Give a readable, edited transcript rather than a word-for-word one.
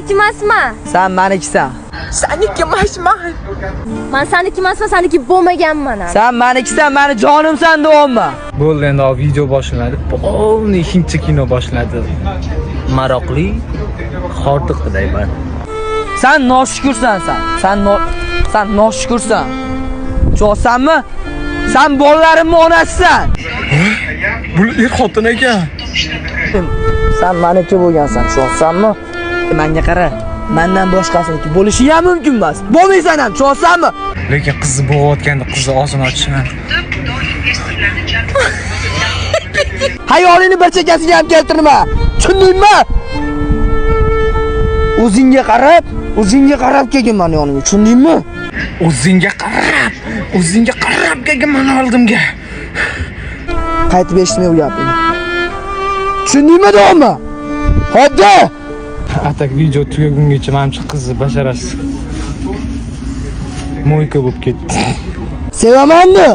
seniki emasman. Sen menikisan. Seniki emasman. Men seniki emasman, seniki bo'lmaganman. Sen menikisan, meni jonimsan deyapman. Bo'ldi, endi video boshlanadi. Polni ikkinchi kino boshlanadi. Maroqli, hordiq deyman. Sen noshukursan sen. Sen noshukursan. Cho'sanmi? Sen bolalarimning onasisan. Bu xotin ekan. Sen meniki bo'lgansan, cho'sanmi? Menga qara. Mendan boshqasiniki bo'lishi ham mumkin emas. Bo'lmaysan ham, cho'sanmi? Lekin qizni bo'g'ayotganda qizni og'zini ochishini. Hayolini bir chekkasiga ham keltirma. Tushundingmi? O'zingga qarab kelgin meni yonimga. Tushundingmi? O'zingga qarab kelgin meni oldimga. Qaytib eshitmay u gapini. Tushundingmi deyapman? Hadi. Atak video tugagungacha menimcha qizni basharasi mo'yka bo'lib ketdi. Sevaman-da.